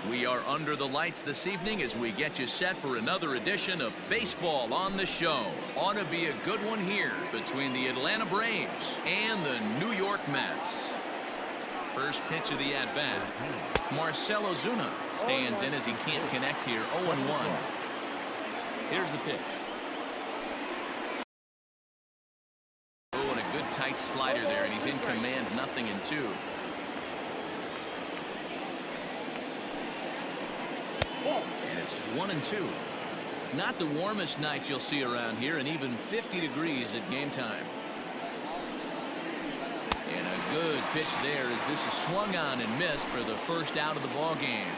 We are under the lights this evening as we get you set for another edition of Baseball on the Show. Ought to be a good one here between the Atlanta Braves and the New York Mets. First pitch of the at-bat. Marcell Ozuna stands in as he can't connect here. 0-1. Here's the pitch. Oh, and a good tight slider there, and he's in command, 0-2. And it's 1-2. Not the warmest night you'll see around here, and even 50 degrees at game time. And a good pitch there as this is swung on and missed for the first out of the ball game.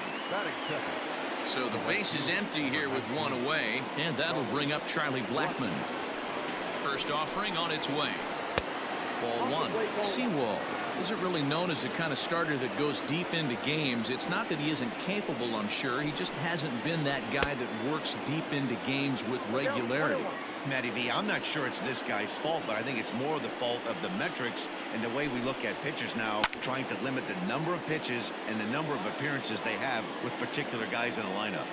So the base is empty here with one away, and that'll bring up Charlie Blackmon. First offering on its way. Ball one. Sewell isn't really known as the kind of starter that goes deep into games. It's not that he isn't capable, I'm sure. He just hasn't been that guy that works deep into games with regularity. Matty V, I'm not sure it's this guy's fault, but I think it's more the fault of the metrics and the way we look at pitchers now, trying to limit the number of pitches and the number of appearances they have with particular guys in a lineup.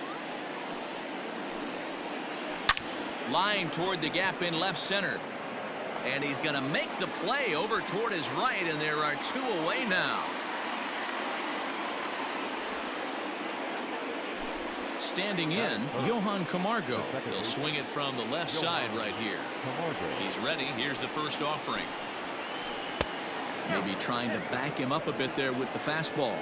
Line toward the gap in left center. And he's going to make the play over toward his right, and there are two away now. Standing in, Johan Camargo. He'll swing it from the left side right here. He's ready. Here's the first offering. Maybe trying to back him up a bit there with the fastball.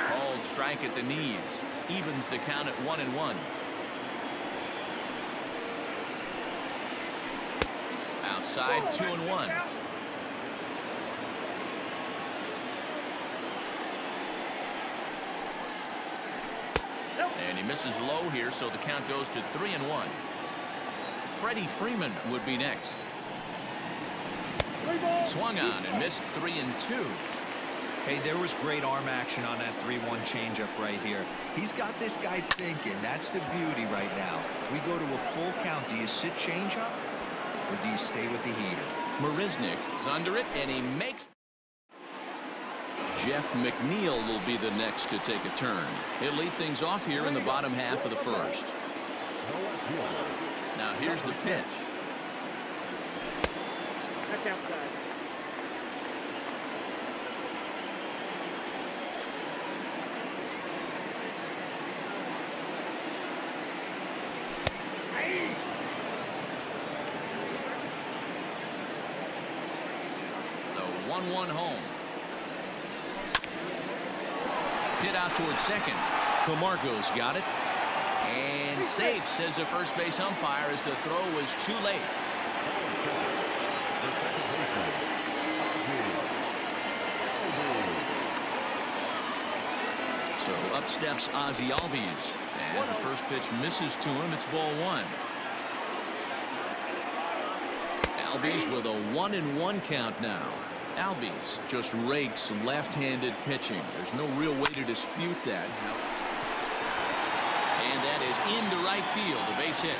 Called strike at the knees. Evens the count at 1-1. Outside, 2-1. And he misses low here, so the count goes to 3-1. Freddie Freeman would be next. Swung on and missed 3-2. Hey, there was great arm action on that 3-1 changeup right here. He's got this guy thinking. That's the beauty right now. We go to a full count. Do you sit changeup, or do you stay with the heater? Marisnick is under it, and he makes. Jeff McNeil will be the next to take a turn. He'll lead things off here in the bottom half of the first. Now here's the pitch. Back outside. The 1-1 home. Hit out towards second. Camargo's got it. And safe, says the first base umpire, as the throw was too late. So up steps Ozzie Albies. As the first pitch misses to him, it's ball one. Albies with a 1-1 count now. Albies just rakes left-handed pitching. There's no real way to dispute that. And that is into right field, a base hit.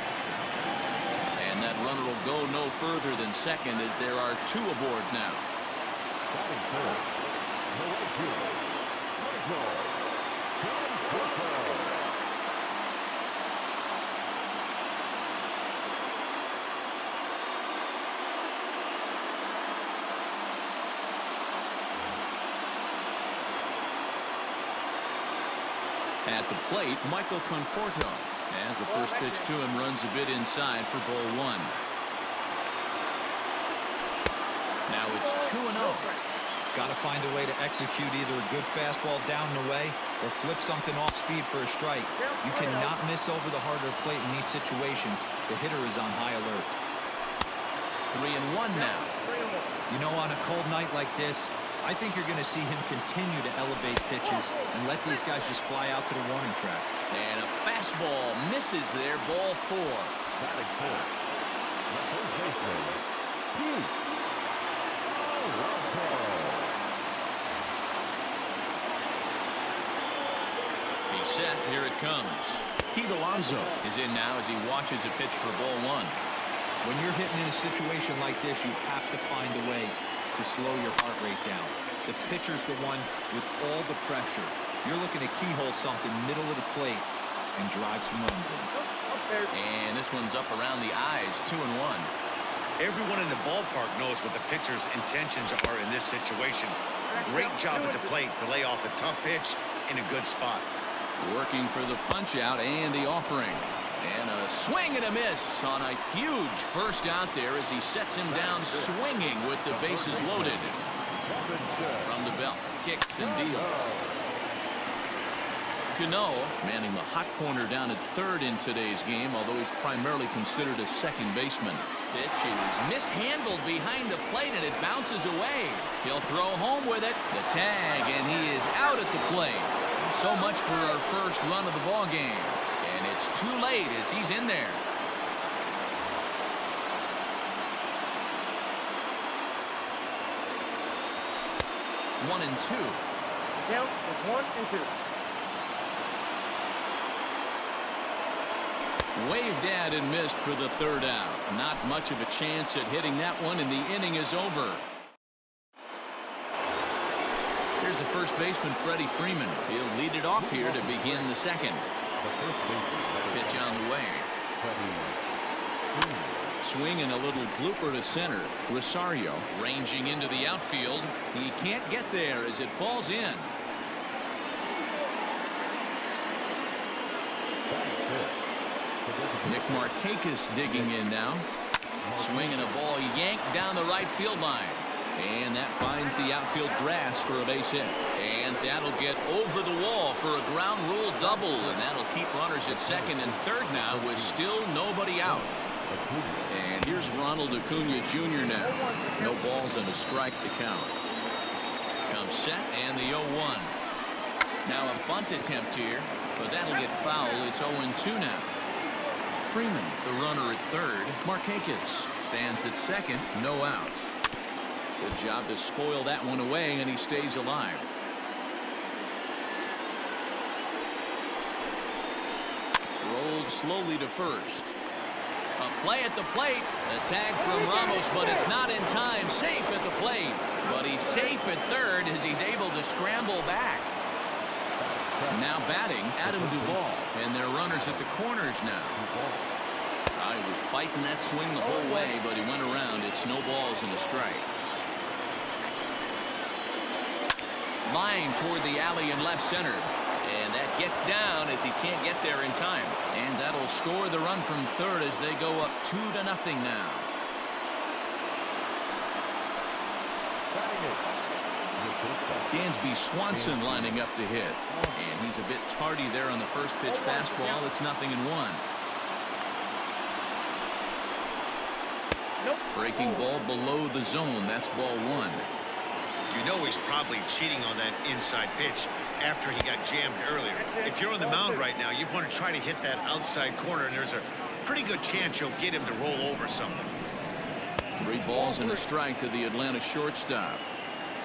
And that runner will go no further than second as there are two aboard now. At the plate, Michael Conforto, as the first pitch to him runs a bit inside for ball one. Now it's 2-0. Got to find a way to execute either a good fastball down and away or flip something off speed for a strike. You cannot miss over the harder plate in these situations. The hitter is on high alert. 3-1 now. You know, on a cold night like this, I think you're going to see him continue to elevate pitches and let these guys just fly out to the warning track. And a fastball misses there, ball four. He's set, here it comes. Pete Alonso is in now as he watches a pitch for ball one. When you're hitting in a situation like this, you have to find a way to slow your heart rate down. The pitcher's the one with all the pressure. You're looking to keyhole something middle of the plate and drive some runs in. And this one's up around the eyes, 2-1. Everyone in the ballpark knows what the pitcher's intentions are in this situation. Great job at the plate to lay off a tough pitch in a good spot. Working for the punch out and the offering. And a swing and a miss on a huge first out there as he sets him down swinging with the bases loaded. From the belt, kicks and deals. Cano manning the hot corner down at third in today's game, although he's primarily considered a second baseman. Pitch is mishandled behind the plate and it bounces away. He'll throw home with it. The tag, and he is out at the plate. So much for our first run of the ball game. And it's too late as he's in there. One and two. Count is 1 and 2. Waved at and missed for the third out. Not much of a chance at hitting that one, and the inning is over. Here's the first baseman, Freddie Freeman. He'll lead it off here to begin the second. Pitch on the way. Swing and a little blooper to center. Rosario ranging into the outfield. He can't get there as it falls in. Nick Markakis digging in now. Swinging a ball yanked down the right field line. And that finds the outfield grass for a base hit. And that'll get over the wall for a ground rule double. And that'll keep runners at second and third now with still nobody out. And here's Ronald Acuna Jr. now. No balls and a strike to count. Comes set and the 0-1. Now a bunt attempt here, but that'll get foul. It's 0-2 now. Freeman, the runner at third. Markakis stands at second. No outs. Good job to spoil that one away, and he stays alive. Rolled slowly to first. A play at the plate. A tag from Ramos, but it's not in time. Safe at the plate. But he's safe at third as he's able to scramble back. Now batting, Adam Duvall. And they're runners at the corners now. He was fighting that swing the whole way, but he went around. It's no balls and a strike. Line toward the alley in left center. And that gets down as he can't get there in time. And that'll score the run from third as they go up 2-0 now. Dansby Swanson lining up to hit. And he's a bit tardy there on the first pitch fastball. It's 0-1. Breaking ball below the zone. That's ball one. You know he's probably cheating on that inside pitch after he got jammed earlier. If you're on the mound right now, you want to try to hit that outside corner, and there's a pretty good chance you'll get him to roll over something. 3 balls and a strike to the Atlanta shortstop.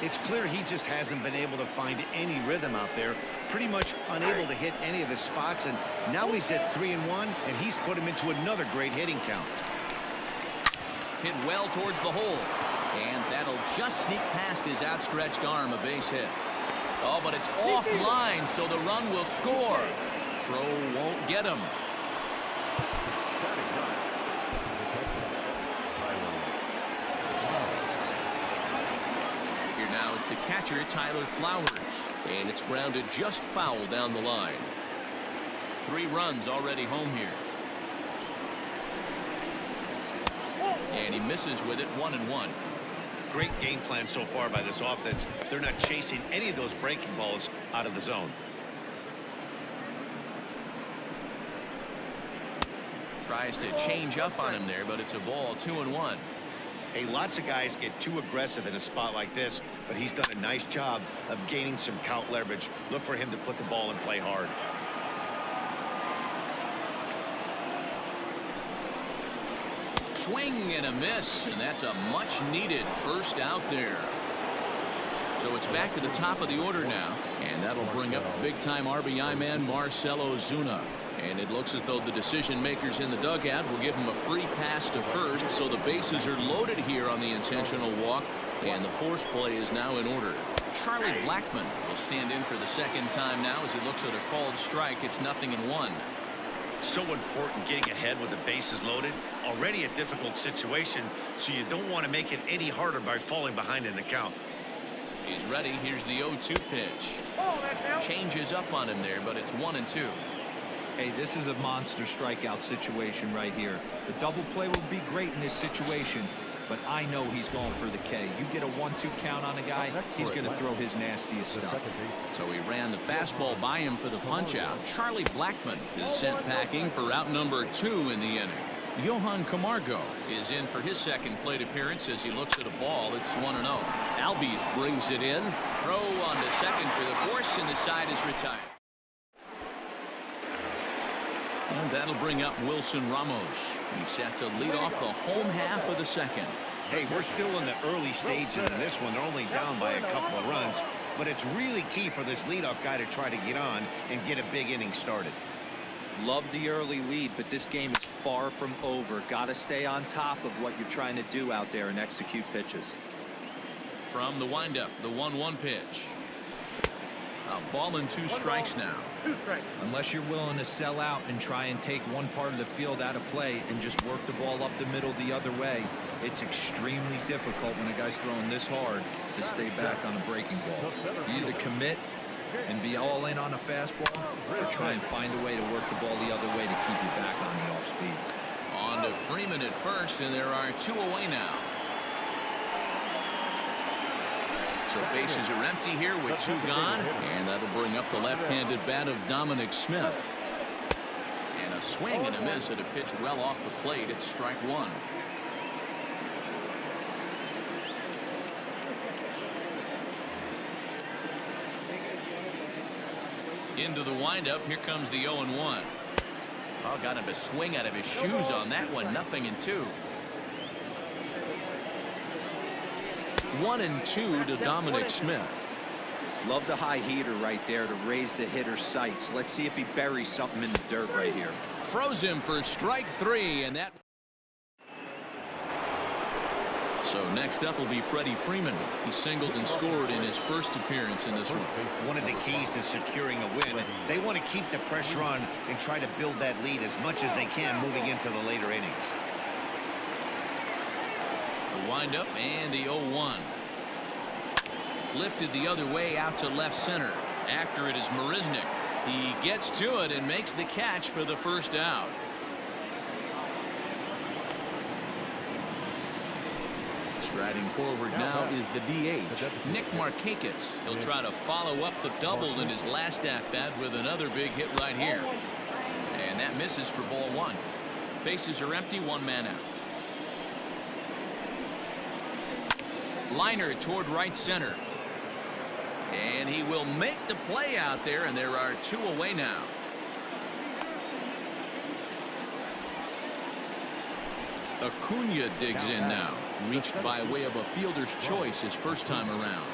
It's clear he just hasn't been able to find any rhythm out there. Pretty much unable to hit any of his spots, and now he's at 3-1, and he's put him into another great hitting count. Hit well towards the hole. And that'll just sneak past his outstretched arm, a base hit. Oh, but it's offline, so the run will score. Throw won't get him. Here now is the catcher, Tyler Flowers. And it's grounded just foul down the line. 3 runs already home here. And he misses with it, 1-1. Great game plan so far by this offense. They're not chasing any of those breaking balls out of the zone. Tries to change up on him there, but it's a ball, 2-1. Hey, lots of guys get too aggressive in a spot like this, but he's done a nice job of gaining some count leverage. Look for him to put the ball in play hard. Swing and a miss, and that's a much-needed first out there. So it's back to the top of the order now, and that'll bring up big-time RBI man Marcell Ozuna. And it looks as though the decision makers in the dugout will give him a free pass to first, so the bases are loaded here on the intentional walk, and the force play is now in order. Charlie Blackmon will stand in for the second time now as he looks at a called strike. It's 0-1. So important getting ahead with the bases loaded. Already a difficult situation, so you don't want to make it any harder by falling behind in the count. He's ready. Here's the 0-2 pitch. Changes up on him there, but it's 1-2. Hey, this is a monster strikeout situation right here. The double play will be great in this situation, but I know he's going for the K. You get a 1-2 count on a guy, he's going to throw his nastiest stuff. So he ran the fastball by him for the punch-out. Charlie Blackmon is sent packing for out number 2 in the inning. Johan Camargo is in for his second plate appearance as he looks at a ball. It's 1-0. Albies brings it in. Throw on to second for the force, and the side is retired. And that'll bring up Wilson Ramos. He's set to lead off the home half of the second. Hey, we're still in the early stages in this one. They're only down by a couple of runs, but it's really key for this leadoff guy to try to get on and get a big inning started. Love the early lead, but this game is far from over. Got to stay on top of what you're trying to do out there and execute pitches. From the windup, the 1-1 pitch. A ball and 2 strikes now. Unless you're willing to sell out and try and take one part of the field out of play and just work the ball up the middle the other way, it's extremely difficult when a guy's throwing this hard to stay back on a breaking ball. You either commit and be all in on a fastball, or try and find a way to work the ball the other way to keep you back on the off speed. On to Freeman at first, and there are 2 away now. So bases are empty here with 2 gone, and that'll bring up the left-handed bat of Dominic Smith. And a swing and a miss at a pitch well off the plate. It's strike 1. Into the windup. Here comes the 0-1. Oh, got him to swing out of his shoes on that one. 0-2. 1-2 to Dominic Smith. Love the high heater right there to raise the hitter's sights. Let's see if he buries something in the dirt right here. Froze him for strike 3, and that. So next up will be Freddie Freeman. He singled and scored in his first appearance in this one. One of the keys to securing a win, they want to keep the pressure on and try to build that lead as much as they can moving into the later innings. The windup and the 0-1. Lifted the other way out to left center. After it is Marisnick. He gets to it and makes the catch for the first out. Striding forward now is the DH, Nick Markakis. He'll try to follow up the double in his last at-bat with another big hit right here. And that misses for ball 1. Bases are empty, 1 man out. Liner toward right center. And he will make the play out there, and there are 2 away now. Acuna digs in now. Reached by way of a fielder's choice his first time around.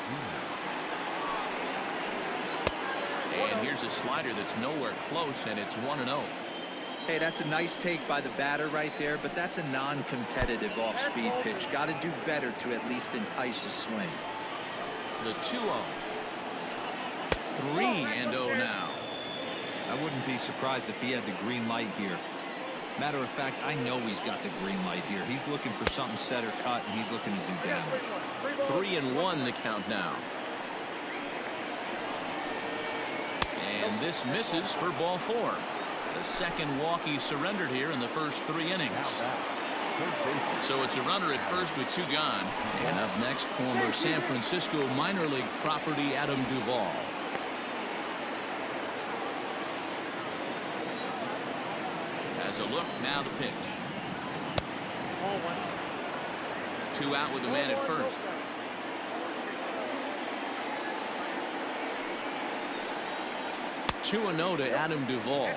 And here's a slider that's nowhere close, and it's 1-0. Hey, that's a nice take by the batter right there, but that's a non-competitive off-speed pitch. Got to do better to at least entice a swing. The 2-0. 3-0 now. I wouldn't be surprised if he had the green light here. Matter of fact, I know he's got the green light here. He's looking for something set or cut, and he's looking to do damage. 3-1 the count now. And this misses for ball 4. The second walk he surrendered here in the first 3 innings. So it's a runner at first with 2 gone. And up next, former San Francisco minor league property Adam Duvall. As a look, now the pitch. 2 out with the man at first. Two 2-0 to Adam Duvall.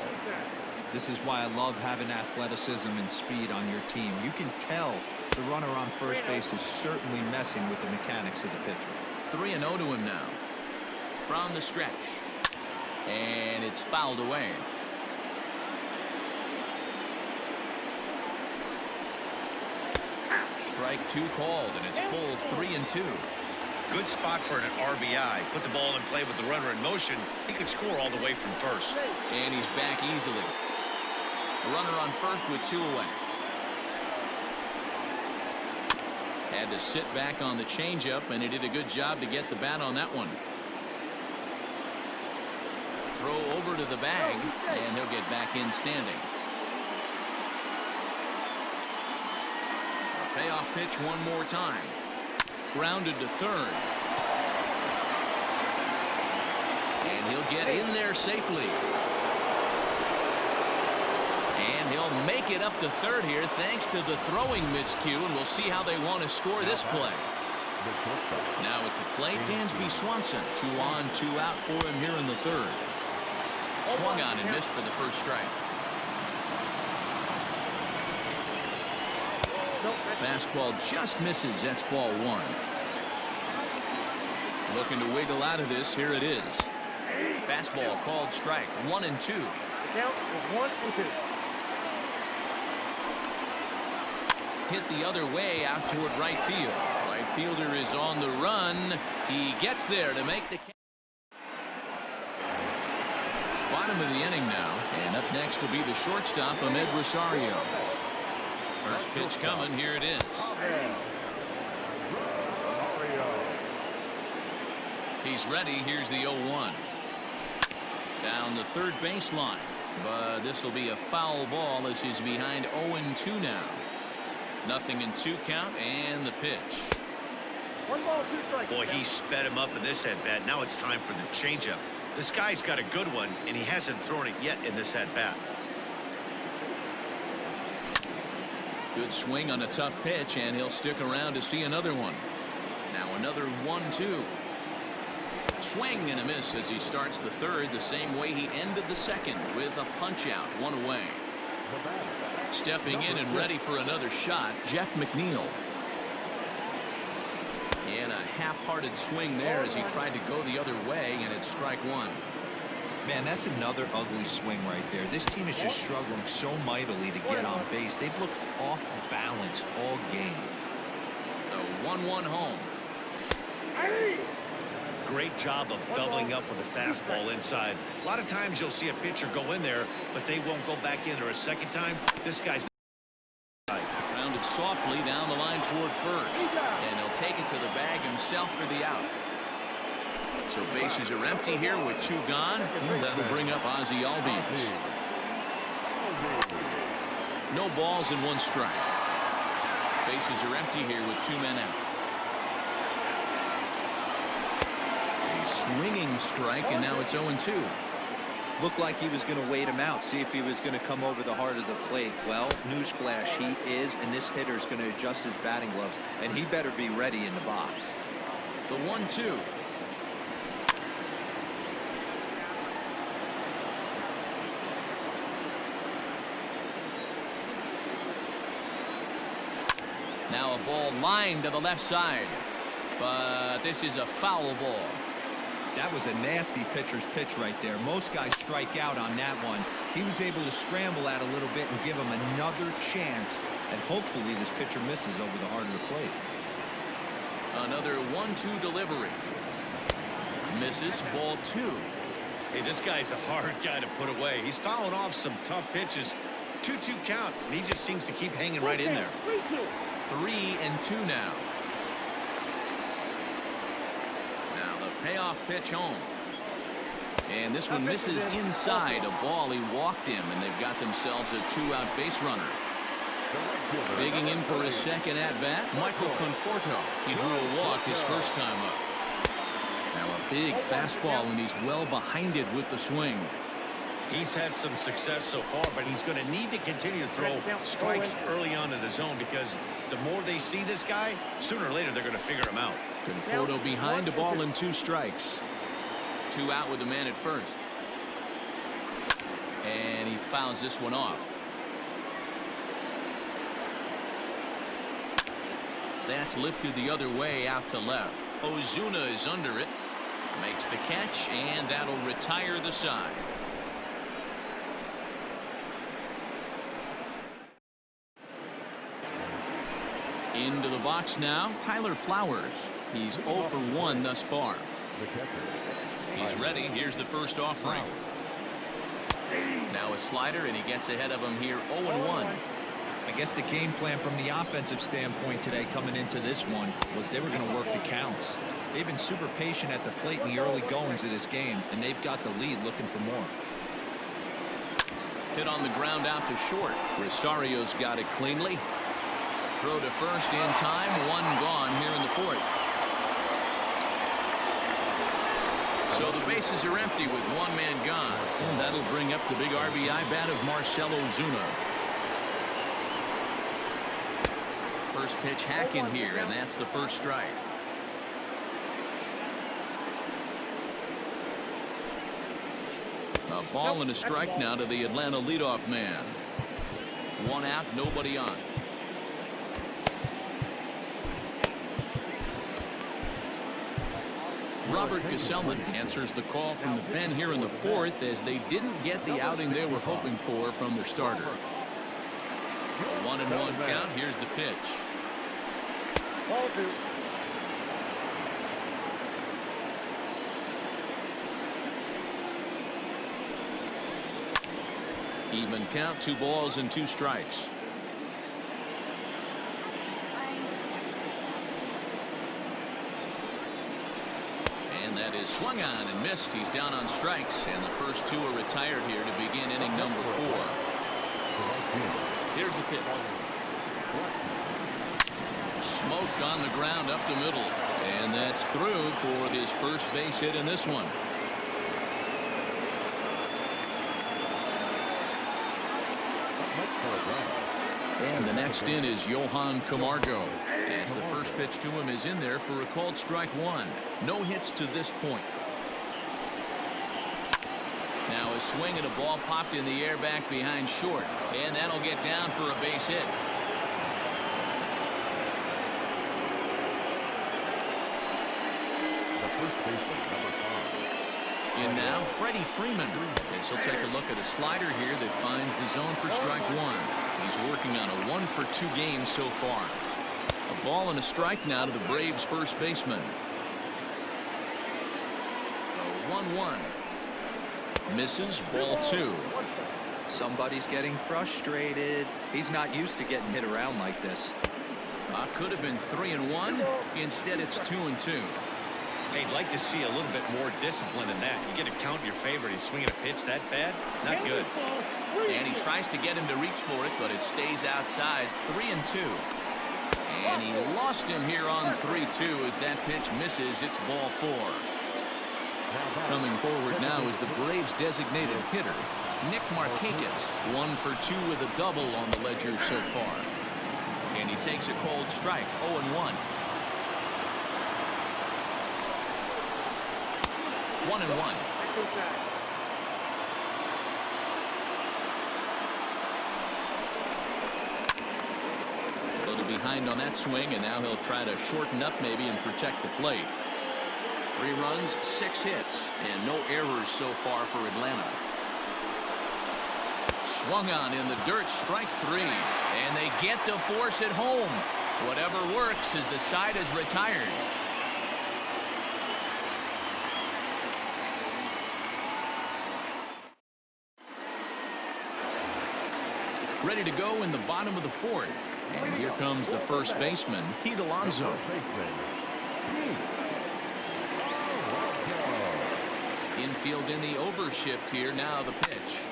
This is why I love having athleticism and speed on your team. You can tell the runner on first base is certainly messing with the mechanics of the pitcher. 3-0 to him now. From the stretch. And it's fouled away. Strike two called, and it's full 3-2. Good spot for an RBI. Put the ball in play with the runner in motion. He could score all the way from first. And he's back easily. Runner on first with 2 away. Had to sit back on the changeup, and he did a good job to get the bat on that one. Throw over to the bag, and he'll get back in standing. A payoff pitch one more time. Grounded to third. And he'll get in there safely. And he'll make it up to third here thanks to the throwing miscue, and we'll see how they want to score this play. Now at the plate, Dansby Swanson. 2 on, 2 out for him here in the third. Swung on and missed for the first strike. Fastball just misses. That's ball 1. Looking to wiggle out of this. Here it is. Fastball called strike. 1-2. Count is 1-2. Hit the other way out toward right field. Right fielder is on the run. He gets there to make the bottom of the inning now, and up next will be the shortstop, Ahmed Rosario. First pitch coming. Here it is. He's ready. Here's the 0-1. Down the third baseline, but this will be a foul ball as he's behind 0-2 now. 0-2 count, and the pitch. 1 ball, 2 strikes. Boy, he sped him up in this at-bat. Now it's time for the changeup. This guy's got a good one, and he hasn't thrown it yet in this at-bat. Good swing on a tough pitch, and he'll stick around to see another one. Now another 1-2. Swing and a miss as he starts the third the same way he ended the second with a punch out, 1 away. Stepping in and ready for another shot, Jeff McNeil. And a half-hearted swing there as he tried to go the other way, and it's strike 1. Man, that's another ugly swing right there. This team is just struggling so mightily to get on base. They've looked off balance all game. The 1-1 home. Great job of doubling up with a fastball inside. A lot of times you'll see a pitcher go in there, but they won't go back in there a second time. This guy's grounded softly down the line toward first, and he'll take it to the bag himself for the out. So bases are empty here with 2 gone, and that will bring up Ozzie Albies. No balls and 1 strike. Bases are empty here with 2 men out. A swinging strike, and now it's 0-2. Looked like he was going to wait him out, see if he was going to come over the heart of the plate. Well, newsflash, he is, and this hitter is going to adjust his batting gloves, and he better be ready in the box. The 1-2. Now a ball lined to the left side, but this is a foul ball. That was a nasty pitcher's pitch right there. Most guys strike out on that one. He was able to scramble out a little bit and give him another chance, and hopefully this pitcher misses over the heart of the plate. Another 1-2 delivery. Misses, ball 2. Hey, this guy's a hard guy to put away. He's fouling off some tough pitches. 2-2 count, and he just seems to keep hanging right in there. 3-2 now. Payoff pitch home. And this one misses inside. A ball he walked him, and they've got themselves a 2-out base runner. Digging in for his second at-bat, Michael Conforto. He drew a walk his first time up. Now a big fastball, and he's well behind it with the swing. He's had some success so far, but he's going to need to continue to throw strikes early on in the zone, because the more they see this guy, sooner or later they're going to figure him out. Conforto behind, a ball and 2 strikes. 2 out with the man at first. And he fouls this one off. That's lifted the other way out to left. Ozuna is under it. Makes the catch, and that'll retire the side. Into the box now, Tyler Flowers. He's 0 for 1 thus far. He's ready. Here's the first offering. Now a slider, and he gets ahead of him here, 0-1. I guess the game plan from the offensive standpoint today coming into this one was they were going to work the counts. They've been super patient at the plate in the early goings of this game, and they've got the lead looking for more. Hit on the ground out to short. Rosario's got it cleanly. Throw to first in time. One gone here in the fourth. So the bases are empty with one man gone. And that'll bring up the big RBI bat of Marcell Ozuna. First pitch hack in here, and that's the first strike. A ball and a strike now to the Atlanta leadoff man. One out, nobody on. Robert Gesellman answers the call from the pen here in the fourth as they didn't get the outing they were hoping for from their starter. A 1-1 count. Here's the pitch. Ball 2. Even count, 2 balls and 2 strikes. And that is swung on and missed. He's down on strikes, and the first 2 are retired here to begin inning number 4. Here's the pitch. Smoked on the ground up the middle, and that's through for his first base hit in this one. And the next in is Johan Camargo, as the first pitch to him is in there for a called strike 1. No hits to this point. Now a swing and a ball popped in the air back behind short, and that'll get down for a base hit. In now, Freddie Freeman, as he'll take a look at a slider here that finds the zone for strike 1. He's working on a 1 for 2 game so far. A ball and a strike now to the Braves first baseman. A 1-1. Misses, ball 2. Somebody's getting frustrated. He's not used to getting hit around like this. Could have been 3-1. Instead, it's 2-2. Hey, I'd like to see a little bit more discipline in that. You get a count in your favor, and he's swinging a pitch that bad? Not good. And he tries to get him to reach for it, but it stays outside. 3-2. And he lost him here on 3-2 as that pitch misses. It's ball 4. Coming forward now is the Braves designated hitter, Nick Markakis. 1 for 2 with a double on the ledger so far. And he takes a cold strike. 0-1. 1-1. A little behind on that swing, and now he'll try to shorten up maybe and protect the plate. 3 runs, 6 hits, and no errors so far for Atlanta. Swung on in the dirt, strike 3, and they get the force at home. Whatever works as the side is retired. Ready to go in the bottom of the fourth. And here comes the first baseman, Pete Alonso. Infield in the overshift here. Now the pitch.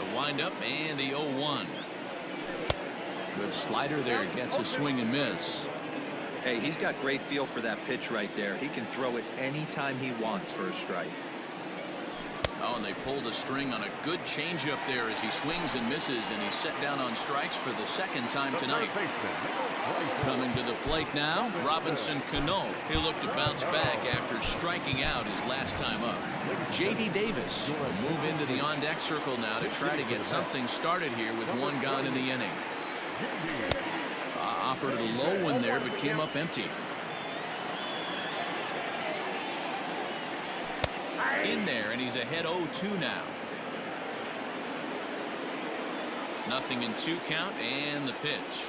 The windup and the 0-1. Good slider there. Gets a swing and miss. Hey, he's got great feel for that pitch right there. He can throw it anytime he wants for a strike. Oh, and they pulled a string on a good changeup there as he swings and misses, and he's set down on strikes for the second time tonight. Coming to the plate now, Robinson Cano. He'll look to bounce back after striking out his last time up. J.D. Davis will move into the on-deck circle now to try to get something started here with 1 gone in the inning. Offered a low one there, but came up empty. In there, and he's ahead 0-2 now. 0-2 count, and the pitch.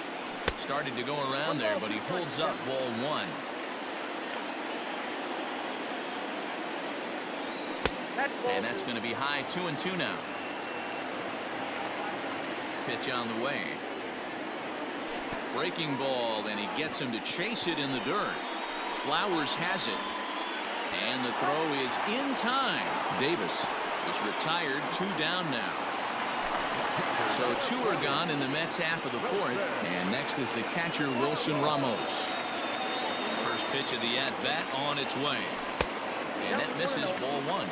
Started to go around there, but he holds up ball one. And that's going to be high 2-2 now. Pitch on the way. Breaking ball, and he gets him to chase it in the dirt. Flowers has it. And the throw is in time. Davis is retired, 2 down now. So 2 are gone in the Mets half of the fourth. And next is the catcher, Wilson Ramos. First pitch of the at-bat on its way. And that misses, ball one.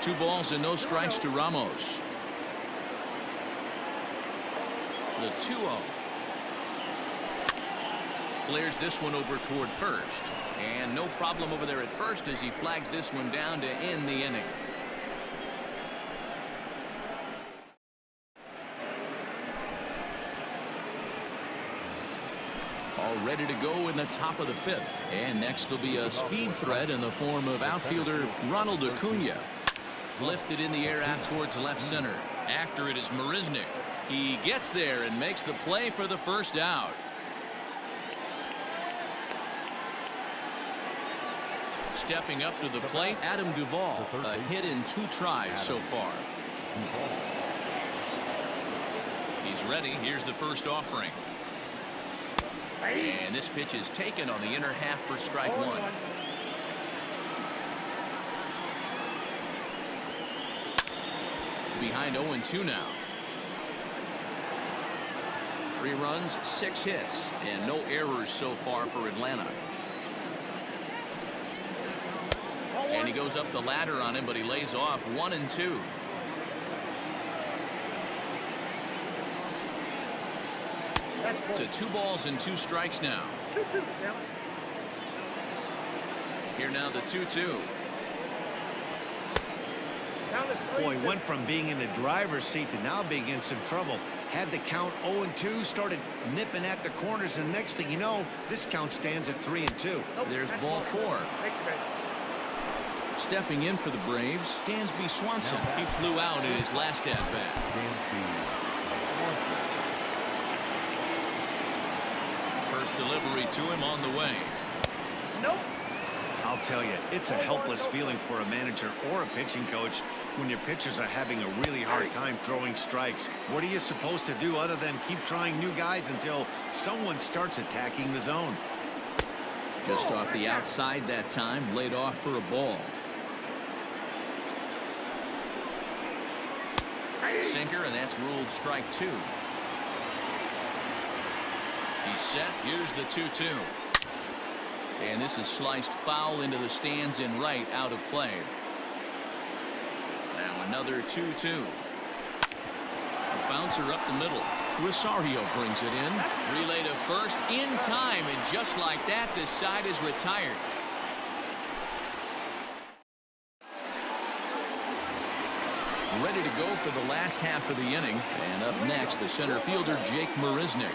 Two balls and no strikes to Ramos. The 2-0. Clears this one over toward first. And no problem over there at first as he flags this one down to end the inning. All ready to go in the top of the fifth. And next will be a speed threat in the form of outfielder Ronald Acuna. Lifted in the air out towards left center. After it is Marisnick. He gets there and makes the play for the first out. Stepping up to the plate, Adam Duvall. A hit in 2 tries so far. He's ready. Here's the first offering. And this pitch is taken on the inner half for strike one. Behind 0-2 now. 3 runs, 6 hits, and no errors so far for Atlanta. And he goes up the ladder on him, but he lays off 1-2. To 2 balls and 2 strikes now. Here now the 2-2. Boy, went from being in the driver's seat to now being in some trouble. Had the count 0-2, started nipping at the corners, and next thing you know, this count stands at 3-2. There's ball 4. Stepping in for the Braves, Dansby Swanson. He flew out in his last at-bat. First delivery to him on the way. Nope. I'll tell you, it's a helpless feeling for a manager or a pitching coach when your pitchers are having a really hard time throwing strikes. What are you supposed to do other than keep trying new guys until someone starts attacking the zone? Just off the outside that time, laid off for a ball. Sinker, and that's ruled strike 2. He's set. Here's the 2-2. And this is sliced foul into the stands in right, out of play. Now another 2-2. A bouncer up the middle. Rosario brings it in. Relay to first in time, and just like that, this side is retired. Ready to go for the last half of the inning. And up next, the center fielder, Jake Marisnick.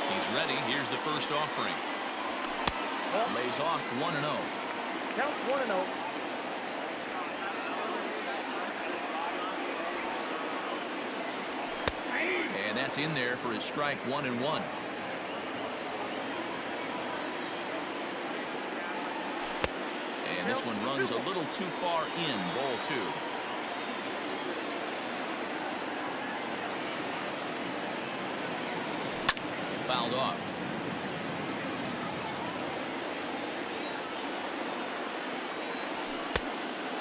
He's ready. Here's the first offering. Lays off 1-0. Count 1-0. And that's in there for his strike 1-1. And this one runs a little too far in, ball 2. Fouled off.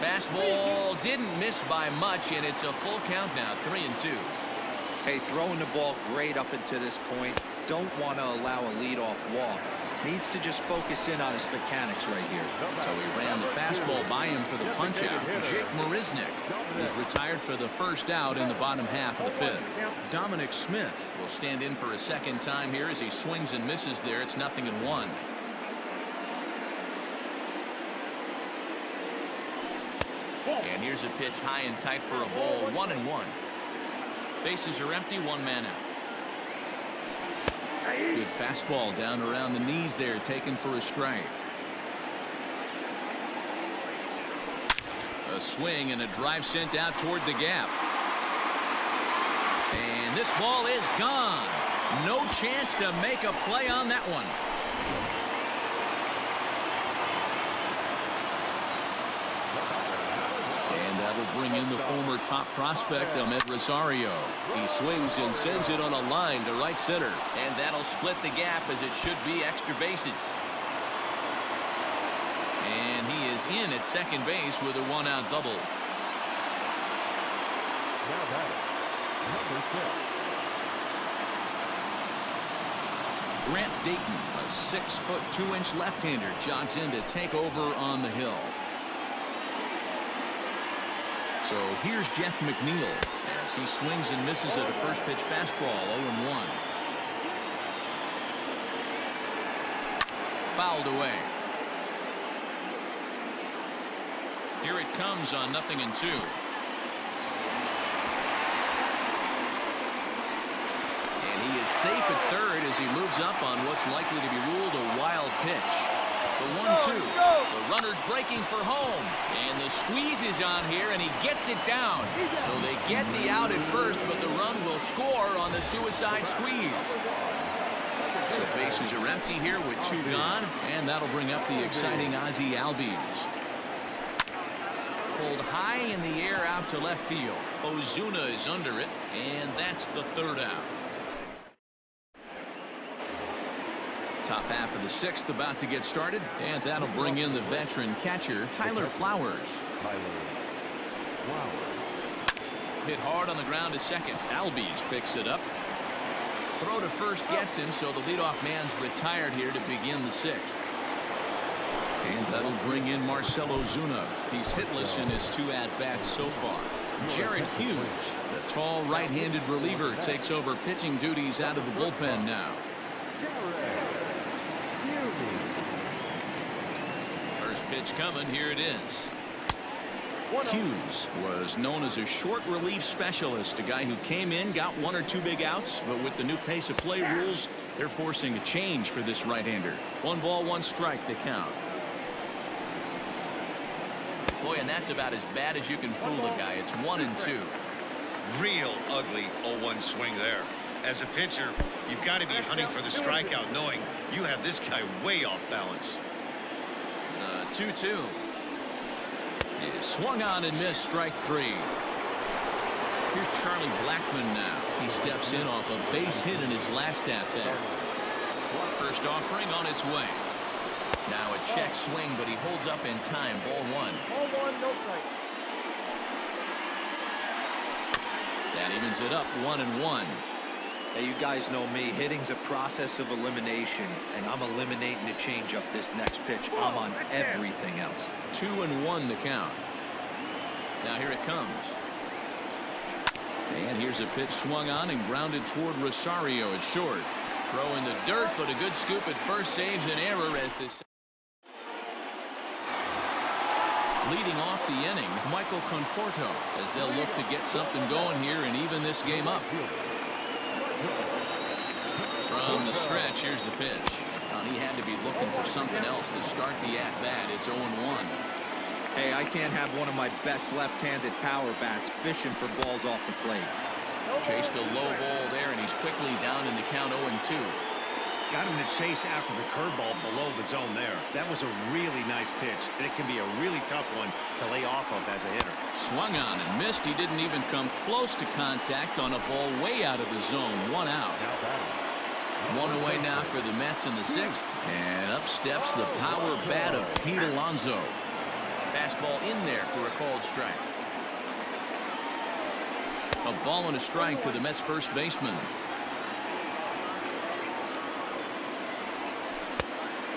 Fastball didn't miss by much, and it's a full count now, 3-2. Hey, throwing the ball great up until this point. Don't want to allow a leadoff walk. Needs to just focus in on his mechanics right here. So he ran the fastball by him for the punch-out. Jake Marisnick is retired for the first out in the bottom half of the fifth. Dominic Smith will stand in for a second time here as he swings and misses there. It's 0-1. And here's a pitch high and tight for a ball, 1-1. Bases are empty, 1 man out. Good fastball down around the knees there, taken for a strike. A swing and a drive sent out toward the gap. And this ball is gone. No chance to make a play on that one. And that'll bring in the former top prospect, Ahmed Rosario. He swings and sends it on a line to right center. And that'll split the gap, as it should be extra bases. And he is in at second base with a one-out double. Now batting, number 6. Grant Dayton, a 6'2" left-hander, jogs in to take over on the hill. So here's Jeff McNeil as he swings and misses at a first pitch fastball, 0-1. Fouled away. Here it comes on 0-2. And he is safe at third as he moves up on what's likely to be ruled a wild pitch. The 1-2. The runner's breaking for home. And the squeeze is on here, and he gets it down. So they get the out at first, but the run will score on the suicide squeeze. So bases are empty here with 2 gone, and that'll bring up the exciting Ozzie Albies. Pulled high in the air out to left field. Ozuna is under it, and that's the 3rd out. Top half of the 6th about to get started, and that'll bring in the veteran catcher, Tyler Flowers. Hit hard on the ground to second. Albies picks it up. Throw to first gets him, so the leadoff man's retired here to begin the 6th. And that'll bring in Marcell Ozuna. He's hitless in his 2 at-bats so far. Jared Hughes, the tall right-handed reliever, takes over pitching duties out of the bullpen now. First pitch coming. Here it is. Hughes was known as a short relief specialist, a guy who came in, got 1 or 2 big outs, but with the new pace of play rules, they're forcing a change for this right-hander. 1 ball, 1 strike to count. Boy, and that's about as bad as you can fool a guy. It's 1-2. Real ugly 0-1 swing there. As a pitcher, you've got to be hunting for the strikeout, knowing you have this guy way off balance. 2-2. He swung on and missed, strike 3. Here's Charlie Blackmon now. He steps in off a base hit in his last at-bat. First offering on its way. Now a check swing, but he holds up in time. Ball 1. Ball 1, no strike. That evens it up, 1-1. Hey, you guys know me. Hitting's a process of elimination, and I'm eliminating the changeup this next pitch. I'm on everything else. 2-1 the count. Now here it comes. And here's a pitch swung on and grounded toward Rosario at short. Throw in the dirt, but a good scoop at first saves an error as this. Leading off the inning, Michael Conforto, as they'll look to get something going here and even this game up. From the stretch, here's the pitch. He had to be looking for something else to start the at-bat. It's 0-1. Hey, I can't have one of my best left-handed power bats fishing for balls off the plate. Chased a low ball there, and he's quickly down in the count, 0-2. Got him to chase after the curveball below the zone there. That was a really nice pitch, and it can be a really tough one to lay off of as a hitter. Swung on and missed. He didn't even come close to contact on a ball way out of the zone. 1 out. 1 away now for the Mets in the 6th. And up steps the power bat of Pete Alonso. Fastball in there for a called strike. A ball and a strike to the Mets first baseman.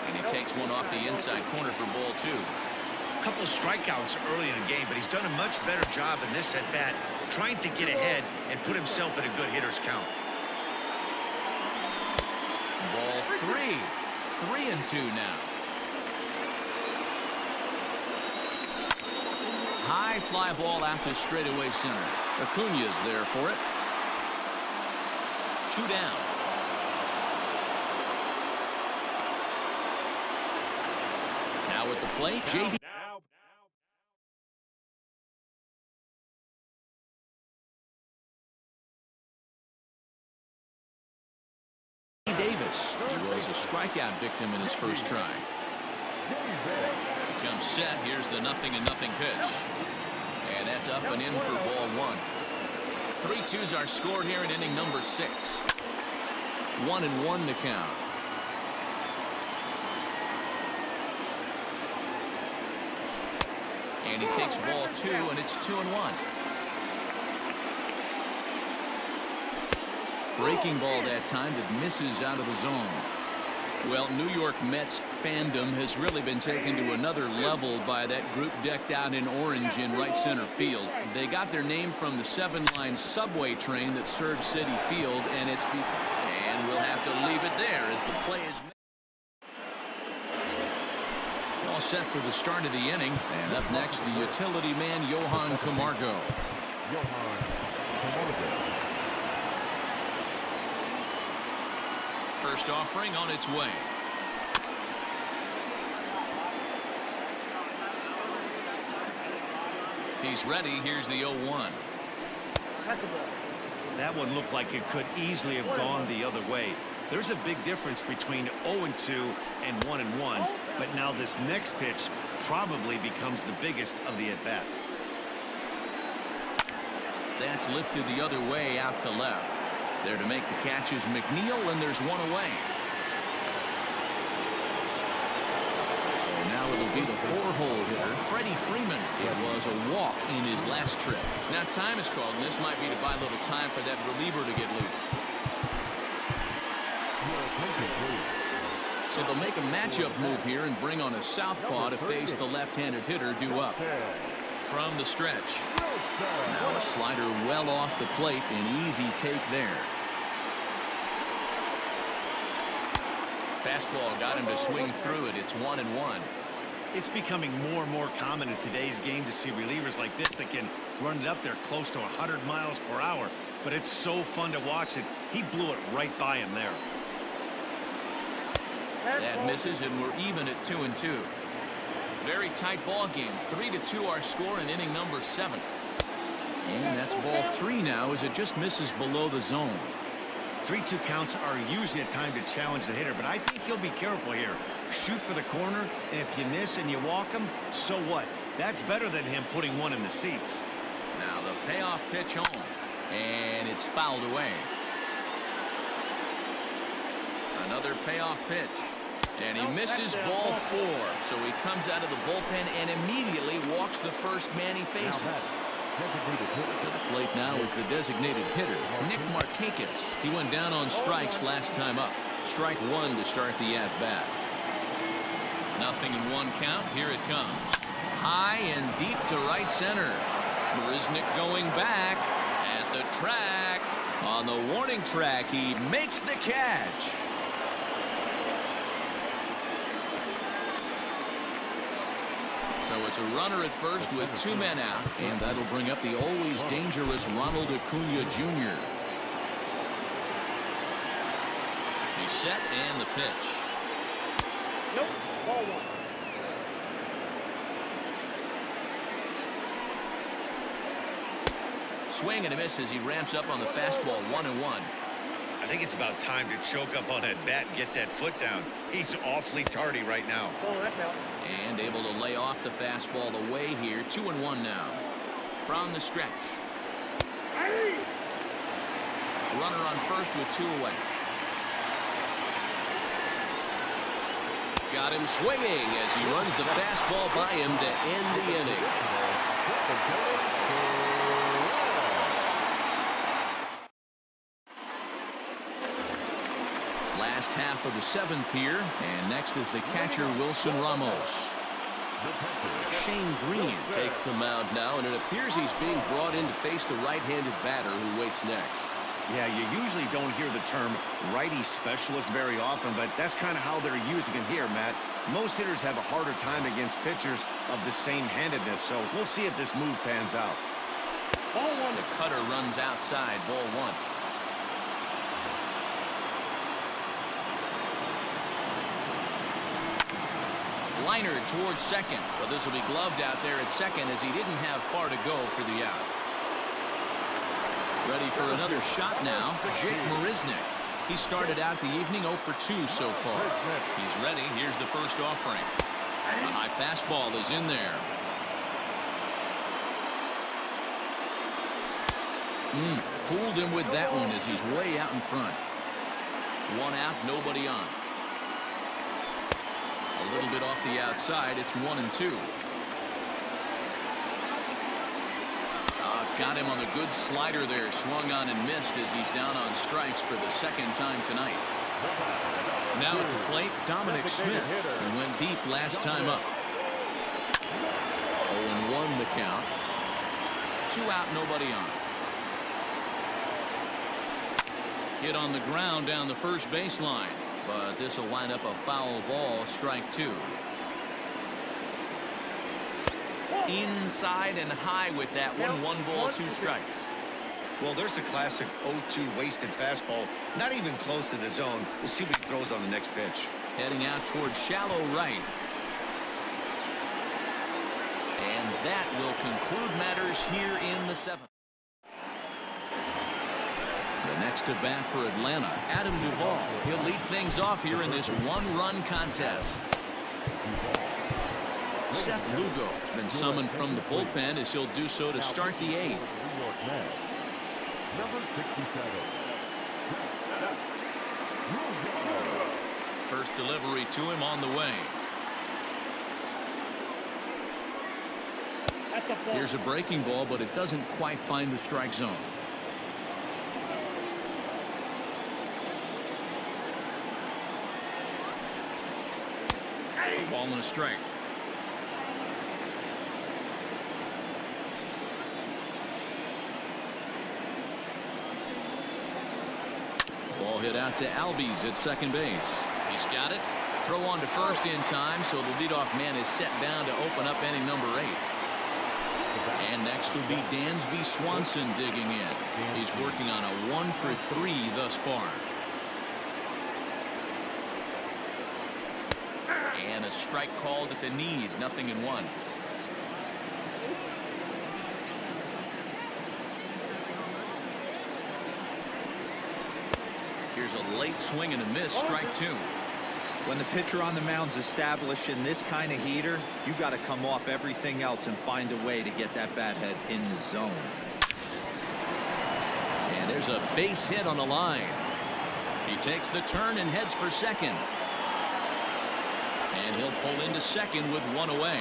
And he takes one off the inside corner for ball 2. A couple of strikeouts early in the game, but he's done a much better job in this at-bat trying to get ahead and put himself in a good hitter's count. Ball 3. 3-2 now. High fly ball out to straightaway center. Acuña's there for it. 2 down. Now at the plate, J.D. Davis. He was a strikeout victim in his first try. He comes set. Here's the 0-0 pitch. And that's up and in for ball one. 3-2s are scored here in inning number 6. 1-1 to count. And he takes ball 2, and it's 2-1. Breaking ball that time that misses out of the zone. Well, New York Mets fandom has really been taken to another level by that group decked out in orange in right center field. They got their name from the 7-line subway train that serves Citi Field, and and we'll have to leave it there as the play is all set for the start of the inning. And up next, the utility man, Johan Camargo. First offering on its way. He's ready. Here's the 0-1. That one looked like it could easily have gone the other way. There's a big difference between 0-2 and 1-1, but now this next pitch probably becomes the biggest of the at-bat. That's lifted the other way out to left. There to make the catch is McNeil, and there's one away. So now it'll be the 4-hole hitter, Freddie Freeman. It was a walk in his last trip. Now time is called, and this might be to buy a little time for that reliever to get loose. So they'll make a matchup move here and bring on a southpaw to face the left-handed hitter due up. From the stretch. Now a slider well off the plate, an easy take there. Fastball got him to swing through it. It's 1-1. It's becoming more and more common in today's game to see relievers like this that can run it up there close to 100 miles per hour. But it's so fun to watch it. He blew it right by him there. That misses, and we're even at 2-2. Very tight ball game. 3-2 our score in inning number 7. And that's ball 3 now as it just misses below the zone. 3-2 counts are usually a time to challenge the hitter, but I think he'll be careful here. Shoot for the corner, and if you miss and you walk him, so what? That's better than him putting one in the seats. Now the payoff pitch home, and it's fouled away. Another payoff pitch. And he misses ball 4. So he comes out of the bullpen and immediately walks the first man he faces. To the plate now is the designated hitter, Nick Markakis. He went down on strikes last time up. Strike 1 to start the at-bat. 0-1 count. Here it comes. High and deep to right center. Marisnick going back at the track. On the warning track, he makes the catch. So it's a runner at first with 2 men out. And that'll bring up the always dangerous Ronald Acuna Jr. He's set and the pitch. Nope. Ball 1. Swing and a miss as he ramps up on the fastball. 1-1. I think it's about time to choke up on that bat and get that foot down. He's awfully tardy right now. And able to lay off the fastball away here. 2-1 now. From the stretch. Runner on first with 2 away. Got him swinging as he runs the fastball by him to end the inning. Last half of the 7th here, and next is the catcher Wilson Ramos. Shane Green takes the mound now, and it appears he's being brought in to face the right-handed batter who waits next. Yeah, you usually don't hear the term righty specialist very often, but that's kind of how they're using it here, Matt. Most hitters have a harder time against pitchers of the same handedness, so we'll see if this move pans out. Ball 1. The cutter runs outside. Ball 1. liner towards second. But this will be gloved out there at second as he didn't have far to go for the out. Ready for another shot now, Jake Marisnick. He started out the evening 0 for 2 so far. He's ready. Here's the first offering. A high fastball is in there. Fooled him with that one as he's way out in front. One out, nobody on. A little bit off the outside. It's 1-2. Got him on a good slider there. Swung on and missed as he's down on strikes for the second time tonight. Now at the plate, Dominic Smith, who went deep last time up. 0-1 the count. 2 out, nobody on. Hit on the ground down the first baseline, but this will wind up a foul ball, strike 2. Inside and high with that one. 1 ball, 2 strikes. Well, there's the classic 0-2 wasted fastball. Not even close to the zone. We'll see what he throws on the next pitch. Heading out towards shallow right. And that will conclude matters here in the 7th. The next to bat for Atlanta, Adam Duvall. He'll lead things off here in this 1-run contest. Seth Lugo has been summoned from the bullpen as he'll do so to start the 8th. Number 67. First delivery to him on the way. Here's a breaking ball, but it doesn't quite find the strike zone. Ball and a strike. Ball hit out to Albies at second base. He's got it. Throw on to first in time, so the leadoff man is set down to open up inning number 8. And next will be Dansby Swanson digging in. He's working on a 1 for 3 thus far. And a strike called at the knees, 0-1. Here's a late swing and a miss, strike 2. When the pitcher on the mound's establishing this kind of heater, you got to come off everything else and find a way to get that bat head in the zone. And there's a base hit on the line. He takes the turn and heads for second. And he'll pull into second with 1 away.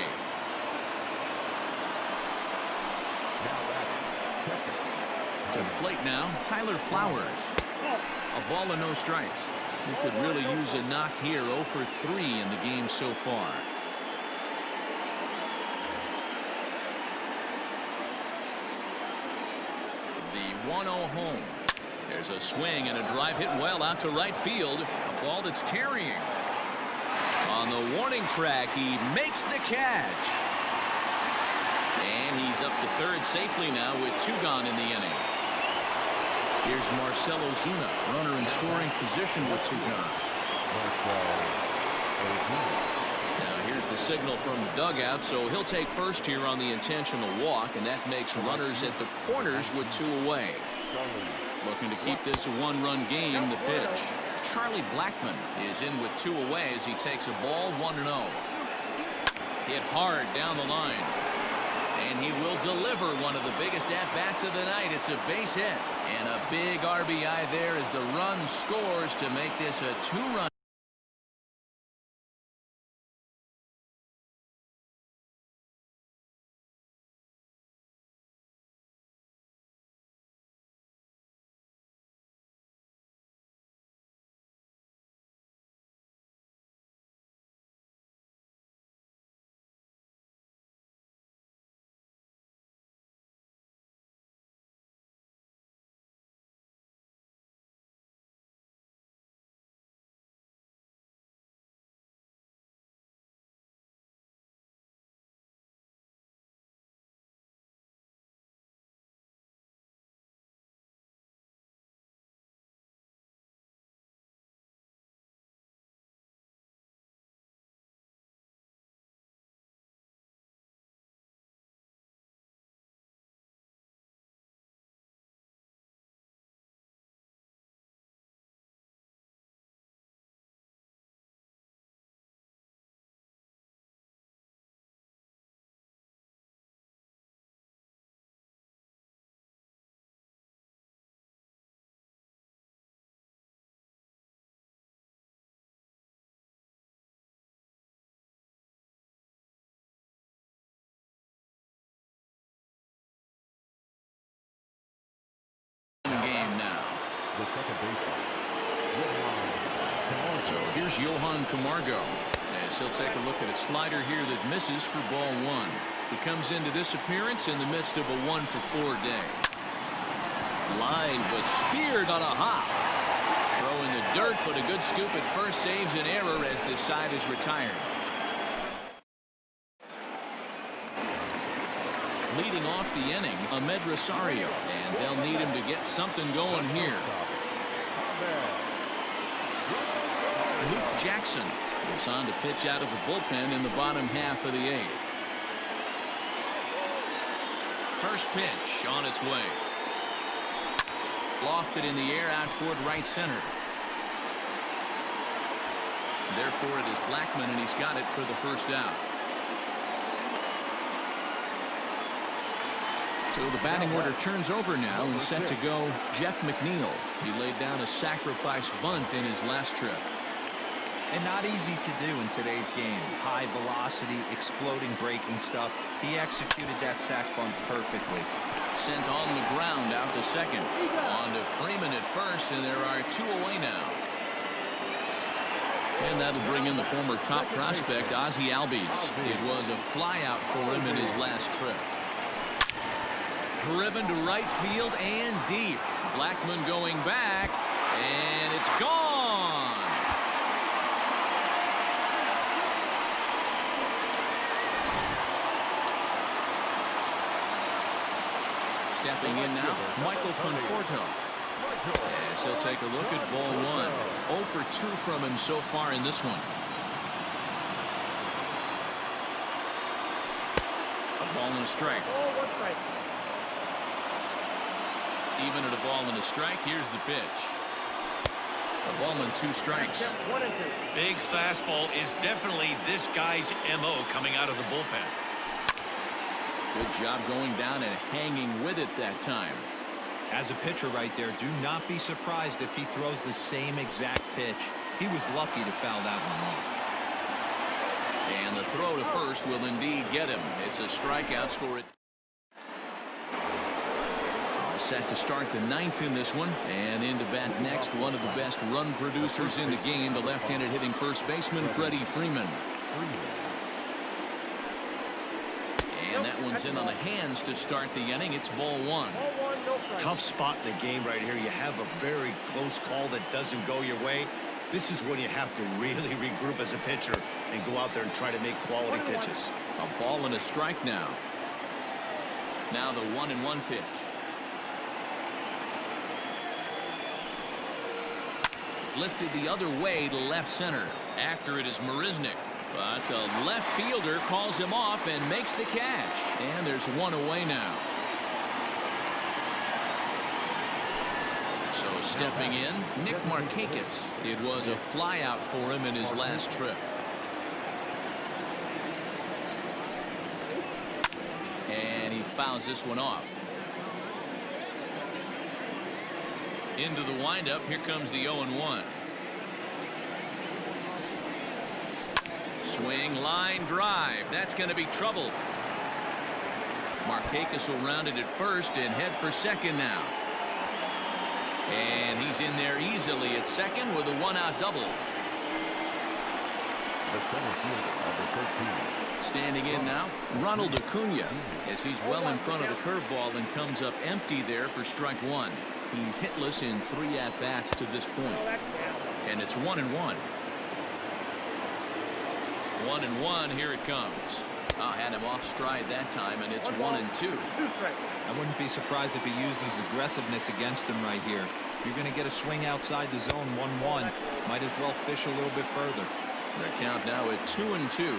To the plate now, Tyler Flowers. A ball and no strikes. He could really use a knock here. 0 for 3 in the game so far. The 1-0 home. There's a swing and a drive hit well out to right field. A ball that's tarrying. On the warning track, he makes the catch. And he's up to third safely now with 2 gone in the inning. Here's Marcell Ozuna, runner in scoring position with 2 gone. Now here's the signal from the dugout, so he'll take first here on the intentional walk, and that makes runners at the corners with 2 away. Looking to keep this a 1-run game. The pitch. Charlie Blackmon is in with 2 away as he takes a ball 1-0. Hit hard down the line. And he will deliver one of the biggest at-bats of the night. It's a base hit. And a big RBI there as the run scores to make this a 2-run. Here's Johan Camargo. As he'll take a look at a slider here that misses for ball one. He comes into this appearance in the midst of a 1-for-4 day. Line, but speared on a hop. Throw in the dirt, but a good scoop at first saves an error as this side is retired. Leading off the inning, Ahmed Rosario, and they'll need him to get something going here. Luke Jackson is on to pitch out of the bullpen in the bottom half of the eighth. First pitch on its way. Lofted in the air out toward right center. Therefore, it is Blackmon, and he's got it for the first out. So the batting order turns over now and set to go Jeff McNeil. He laid down a sacrifice bunt in his last trip. And not easy to do in today's game. High velocity, exploding breaking stuff. He executed that sac bunt perfectly. Sent on the ground out to second. On to Freeman at first, and there are two away now. And that'll bring in the former top prospect, Ozzie Albies. It was a flyout for him in his last trip. Driven to right field and deep. Blackmon going back, and it's gone. Stepping in now, Michael Conforto. As he'll take a look at ball one. 0 for 2 from him so far in this one. A ball and a strike. Even at a ball and a strike, here's the pitch. A ball and 2 strikes. Big fastball is definitely this guy's MO coming out of the bullpen. Good job going down and hanging with it that time. As a pitcher right there, do not be surprised if he throws the same exact pitch. He was lucky to foul that one off. And the throw to first will indeed get him. It's a strikeout. Score it. Set to start the 9th in this one, and into bat next, one of the best run producers in the game, the left-handed hitting first baseman Freddie Freeman. And that one's in on the hands to start the inning. It's ball one. Tough spot in the game right here. You have a very close call that doesn't go your way. This is when you have to really regroup as a pitcher and go out there and try to make quality pitches. A ball and a strike now. Now the 1-1 pitch. Lifted the other way to left center. After it is Marisnik. But the left fielder calls him off and makes the catch. And there's one away now. So stepping in, Nick Markakis. It was a flyout for him in his last trip. And he fouls this one off. Into the windup. Here comes the 0-1. Swing, line drive. That's going to be trouble. Markakis will round it at first and head for second now. And he's in there easily at second with a 1-out double. Standing in now, Ronald Acuna, as he's well in front of the curveball and comes up empty there for strike one. He's hitless in 3 at-bats to this point. And it's 1-1. 1-1, here it comes. Had him off stride that time, and it's 1-2. I wouldn't be surprised if he used his aggressiveness against him right here. If you're going to get a swing outside the zone 1-1, might as well fish a little bit further. Their count now at 2-2.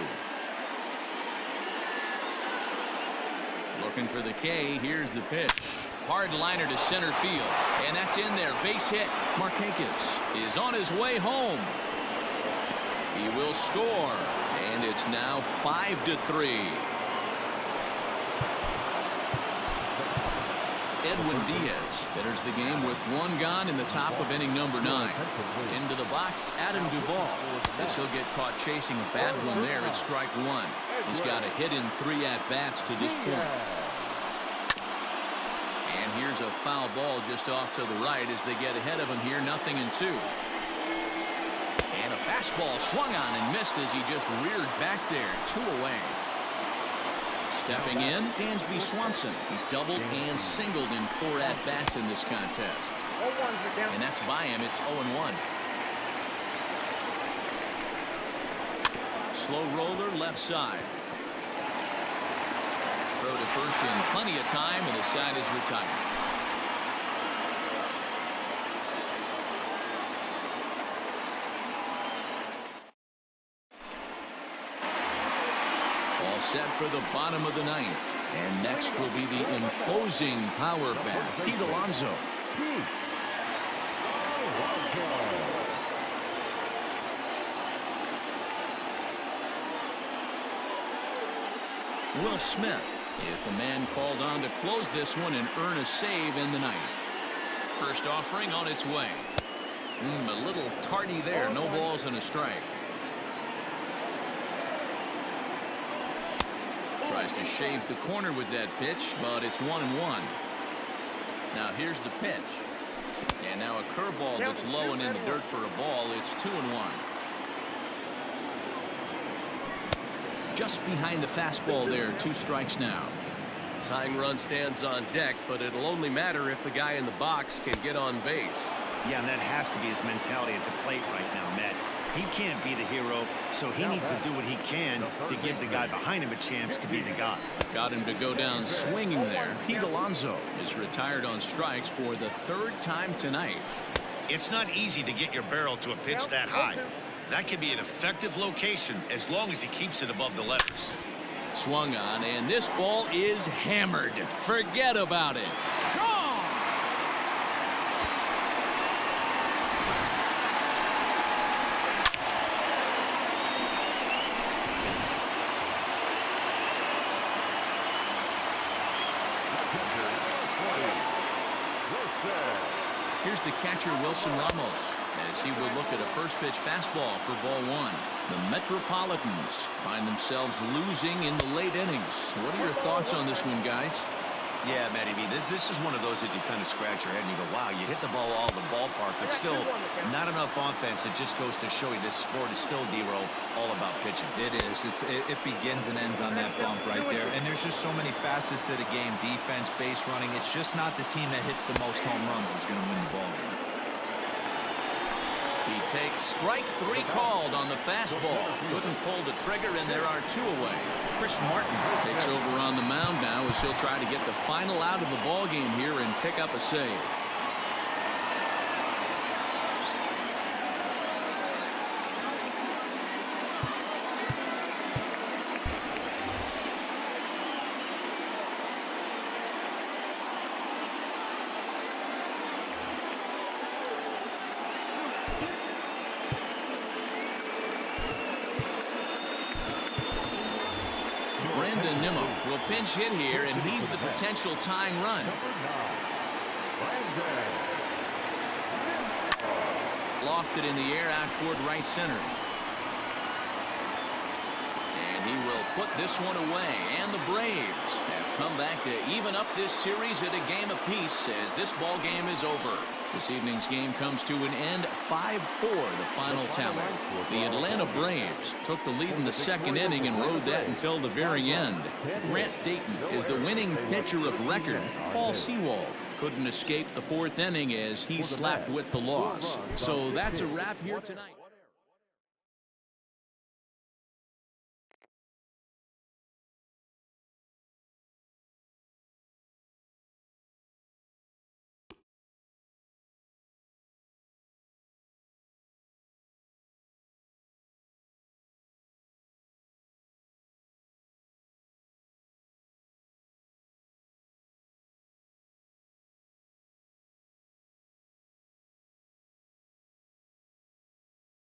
Looking for the K. Here's the pitch. Hard liner to center field. And that's in there. Base hit. Markakis is on his way home. He will score. And it's now 5-3. Edwin Diaz enters the game with 1 gone in the top of inning number 9. Into the box, Adam Duvall. As he'll get caught chasing a bad one there at strike 1. He's got a hit in 3 at-bats to this point. And here's a foul ball just off to the right as they get ahead of him here, 0-2. And a Fastball swung on and missed as he just reared back there. 2 away. Stepping in, Dansby Swanson. He's doubled and singled in 4 at-bats in this contest. And that's by him. It's 0-1. Slow roller left side. Throw to first in plenty of time, and the side is retired. All set for the bottom of the 9th. And next will be the imposing power bat, Pete Alonso. Will Smith is the man called on to close this one and earn a save in the 9th. First offering on its way. A little tardy there. No balls and a strike. Tries to shave the corner with that pitch, but it's 1-1. Now here's the pitch. And now a curveball that's low and in the dirt for a ball. It's 2-1. Just behind the fastball there. 2 strikes now. Tying run stands on deck, but it'll only matter if the guy in the box can get on base. Yeah, and that has to be his mentality at the plate right now, Matt. He can't be the hero, so he needs to do what he can to give the guy behind him a chance to be the guy. Got him to go down swinging there. Pete Alonso is retired on strikes for the 3rd time tonight. It's not easy to get your barrel to a pitch that high. That could be an effective location as long as he keeps it above the letters. Swung on, and this ball is hammered. Forget about it. Gone! Here's the catcher, Wilson Ramos, as he will look at a first pitch fastball for ball 1. The Metropolitans find themselves losing in the late innings. What are your thoughts on this one, guys? Yeah, Matty B, this is one of those that you kind of scratch your head and you go, wow, you hit the ball all the ballpark, but still not enough offense. It just goes to show you this sport is still, D-Roll, all about pitching. It is. It begins and ends on that bump right there. And there's just so many facets to the game. Defense, base running. It's just not the team that hits the most home runs is going to win the ball game. He takes strike 3 called on the fastball. Couldn't pull the trigger, and there are 2 away. Chris Martin takes over on the mound now as he'll try to get the final out of the ball game here and pick up a save. Will pinch hit here, and he's the potential tying run. Lofted in the air out toward right center. And he will put this one away. And the Braves have come back to even up this series at a game apiece as this ball game is over. This evening's game comes to an end 5-4, the final tally. The Atlanta Braves took the lead in the 2nd inning and rode that until the very end. Grant Dayton is the winning pitcher of record. Paul Sewald couldn't escape the 4th inning as he slapped with the loss. So that's a wrap here tonight.